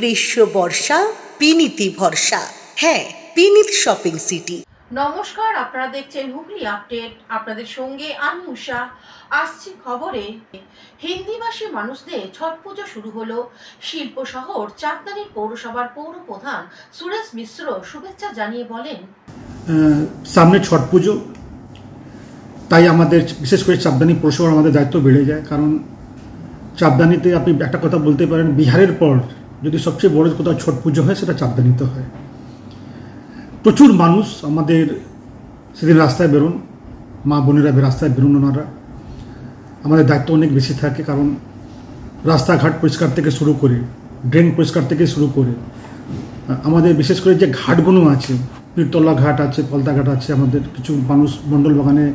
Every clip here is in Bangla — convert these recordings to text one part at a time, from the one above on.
গ্রীষ্ম বর্ষা বিনীতি ভরসা। হ্যাঁ, বিনীত শপিং সিটি। নমস্কার, আপনারা দেখছেন হুগলি আপডেট। আপনাদের সঙ্গে আমি উষা। আসছি খবরে। হিন্দিভাষী মানুষদের ছট পুজো শুরু হলো। শিল্প শহর চাঁদদানির পৌরসভার পৌর প্রধান সুরেশ মিশ্র শুভেচ্ছা জানিয়ে বলেন, সামনে ছট পুজো, তাই আমাদের বিশেষ করে চাঁদদানি পৌরসভার আমাদের দায়িত্ব বেড়ে যায়। কারণ চাঁদদানিতে আপনি একটা কথা বলতে পারেন, বিহারের পর যদি সবচেয়ে বড় কোথাও ছট পুজো হয় সেটা চাঁদদানিতে হয়। প্রচুর মানুষ আমাদের সেদিন রাস্তায় বেরোন, মা বোনেরা রাস্তায় বেরোন, ওনারা আমাদের দায়িত্ব অনেক বেশি থাকে। কারণ রাস্তাঘাট পরিষ্কার থেকে শুরু করে, ড্রেন পরিষ্কার থেকে শুরু করে, আমাদের বিশেষ করে যে ঘাটগুলো আছে, পীরতলা ঘাট আছে, পলতা ঘাট আছে, আমাদের কিছু মানুষ মণ্ডল বাগানে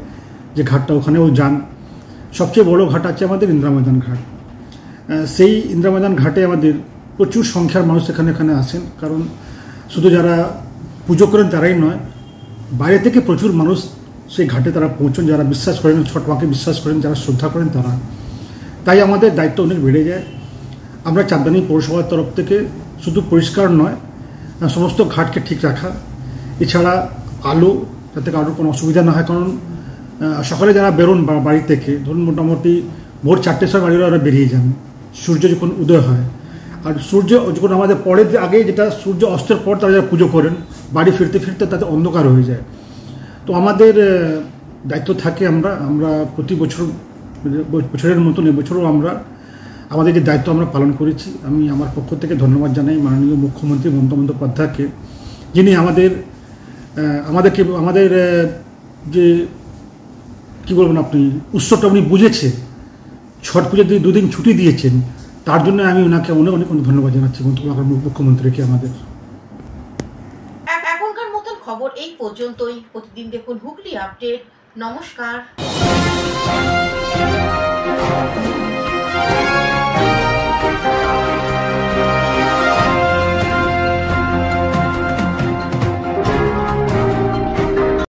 যে ঘাটটা ওখানেও যান। সবচেয়ে বড় ঘাট আছে আমাদের ইন্দিরা ময়দান ঘাট। সেই ইন্দিরা ময়দান ঘাটে আমাদের প্রচুর সংখ্যার মানুষ এখানে আসেন। কারণ শুধু যারা পুজো করেন তারাই নয়, বাইরে থেকে প্রচুর মানুষ সেই ঘাটে তারা পৌঁছন, যারা বিশ্বাস করেন, ছট মাকে বিশ্বাস করেন, যারা শ্রদ্ধা করেন তারা। তাই আমাদের দায়িত্ব অনেক বেড়ে যায়। আমরা চাঁদদানি পৌরসভার তরফ থেকে শুধু পরিষ্কার নয়, সমস্ত ঘাটকে ঠিক রাখা, এছাড়া আলো যাতে কারোর কোনো অসুবিধা না হয়। কারণ সকালে যারা বেরোন বাড়ি থেকে, ধরুন মোটামুটি ভোর 4টের সময় বাড়িরা ওরা বেরিয়ে যান সূর্য যখন উদয় হয়। আর সূর্য যখন আমাদের পরের আগে, যেটা সূর্য অস্তের পর তারা যারা পুজো করেন, বাড়ি ফিরতে ফিরতে তাতে অন্ধকার হয়ে যায়। তো আমাদের দায়িত্ব থাকে, আমরা প্রতি বছরের মতন এবছরও আমরা আমাদের যে দায়িত্ব আমরা পালন করেছি। আমি আমার পক্ষ থেকে ধন্যবাদ জানাই মাননীয় মুখ্যমন্ত্রী মমতা বন্দ্যোপাধ্যায়কে, যিনি আমাদের যে কী বলবেন, আপনি উৎসবটা উনি বুঝেছে, ছট পুজো দিয়ে 2 দিন ছুটি দিয়েছেন, তার জন্য আমি ওনাকে অনেক অনেক ধন্যবাদ জানাচ্ছি মুখ্যমন্ত্রীকে আমাদের। এখনকার মতন খবর এই পর্যন্তই। প্রতিদিন দেখুন হুগলি আপডেট। নমস্কার।